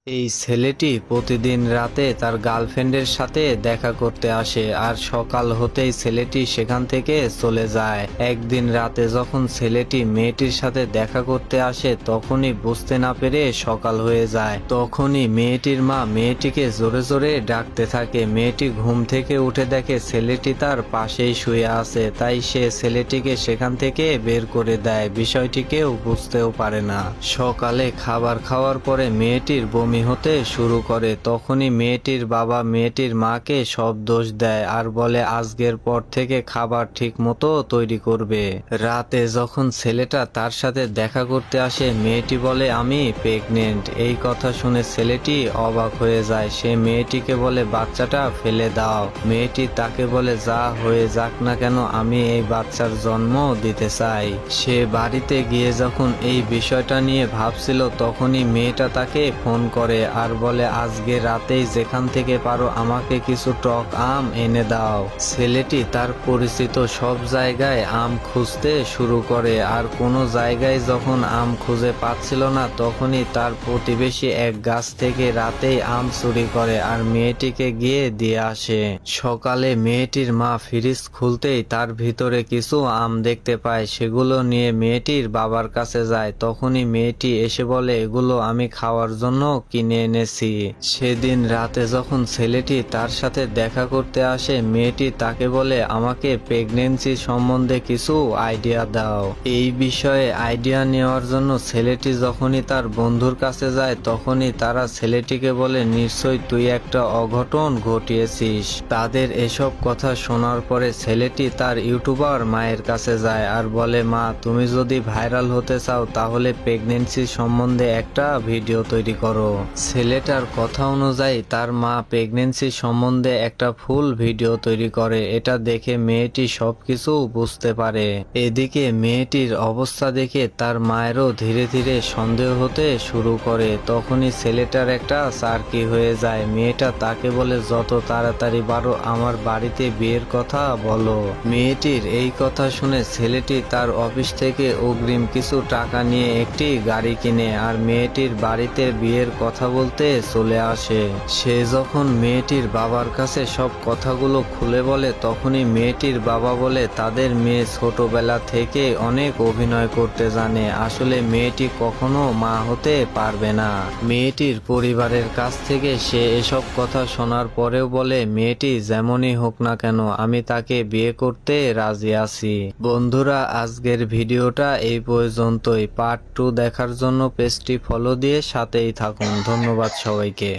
এই ছেলেটি প্রতিদিন রাতে তার গার্লফ্রেন্ডের সাথে দেখা করতে আসে আর সকাল হতেই ছেলেটি সেখান থেকে চলে যায়। একদিন রাতে যখন ছেলেটি মেয়েটির সাথে দেখা করতে আসে তখনই বুঝতে না পেরে সকাল হয়ে যায়। তখনই মেয়েটির মা মেয়েটিকে জোরে জোরে ডাকতে থাকে। মেয়েটি ঘুম থেকে উঠে দেখে ছেলেটি তার পাশেই শুয়ে আছে, তাই সে ছেলেটিকে সেখান থেকে বের করে দেয়। বিষয়টি কেউ বুঝতেও পারে না। সকালে খাবার খাওয়ার পরে মেয়েটির বমি হতে শুরু করে। তখনই মেয়েটির বাবা মেয়েটির মাকে সব দোষ দেয় আর বলে আজকের পর থেকে খাবার ঠিক মতো তৈরি করবে। রাতে যখন ছেলেটা তার সাথে দেখা করতে আসে মেয়েটি বলে আমি প্রেগনেন্ট। এই কথা শুনে ছেলেটি অবাক হয়ে যায়। সে মেয়েটিকে বলে বাচ্চাটা ফেলে দাও। মেয়েটি তাকে বলে যা হয়ে যাক না কেন আমি এই বাচ্চার জন্ম দিতে চাই। সে বাড়িতে গিয়ে যখন এই বিষয়টা নিয়ে ভাবছিল তখনই মেয়েটা তাকে ফোন করে আর বলে আজকে রাতেই যেখান থেকে পারো আমাকে কিছু টক আম এনে দাও। ছেলেটি তার পরিচিত সব জায়গায় আম খুঁজতে শুরু করে আর কোনো জায়গায় যখন আম খুঁজে পাচ্ছিল না তখনই তার প্রতিবেশী এক গাছ থেকে রাতেই আম চুরি করে আর মেয়েটিকে গিয়ে দিয়ে আসে। সকালে মেয়েটির মা ফ্রিজ খুলতেই তার ভিতরে কিছু আম দেখতে পায়। সেগুলো নিয়ে মেয়েটির বাবার কাছে যায়। তখনই মেয়েটি এসে বলে এগুলো আমি খাওয়ার জন্য কিনে এনেছি। সেদিন রাতে যখন ছেলেটি তার সাথে দেখা করতে আসে মেয়েটি তাকে বলে আমাকে প্রেগনেন্সি সম্বন্ধে কিছু আইডিয়া দাও। এই বিষয়ে আইডিয়া নেওয়ার জন্য ছেলেটি যখনই তার বন্ধুর কাছে যায় তখনই তারা ছেলেটিকে বলে নিশ্চয়ই তুই একটা অঘটন ঘটিয়েছিস। তাদের এসব কথা শোনার পরে ছেলেটি তার ইউটিউবার মায়ের কাছে যায় আর বলে মা তুমি যদি ভাইরাল হতে চাও তাহলে প্রেগনেন্সি সম্বন্ধে একটা ভিডিও তৈরি করো। ছেলেটার কথা অনুযায়ী তার মা প্রেগনেন্সি সম্বন্ধে একটা ফুল ভিডিও তৈরি করে। এটা দেখে মেয়েটি সবকিছু বুঝতে পারে। এদিকে মেয়েটির অবস্থা দেখে তার মায়েরও ধীরে ধীরে সন্দেহ হতে শুরু করে। তখনই ছেলেটার একটা চারকি হয়ে যায়। মেয়েটা তাকে বলে যত তাড়াতাড়ি পারো আমার বাড়িতে বিয়ের কথা বলো। মেয়েটির এই কথা শুনে ছেলেটি তার অফিস থেকে অগ্রিম কিছু টাকা নিয়ে একটি গাড়ি কিনে আর মেয়েটির বাড়িতে বিয়ের কথা বলতে চলে আসে। সে যখন মেয়েটির বাবার কাছে সব কথাগুলো খুলে বলে তখনই মেয়েটির বাবা বলে তাদের মেয়ে ছোটবেলা থেকে অনেক অভিনয় করতে জানে, আসলে মেয়েটি কখনো মা হতে পারবে না। মেয়েটির পরিবারের কাছ থেকে সে এসব কথা শোনার পরেও বলে মেয়েটি যেমনই হোক না কেন আমি তাকে বিয়ে করতে রাজি আছি। বন্ধুরা আজকের ভিডিওটা এই পর্যন্তই। পার্ট 2 দেখার জন্য পেজটি ফলো দিয়ে সাথেই থাকুন। ধন্যবাদ সবাইকে।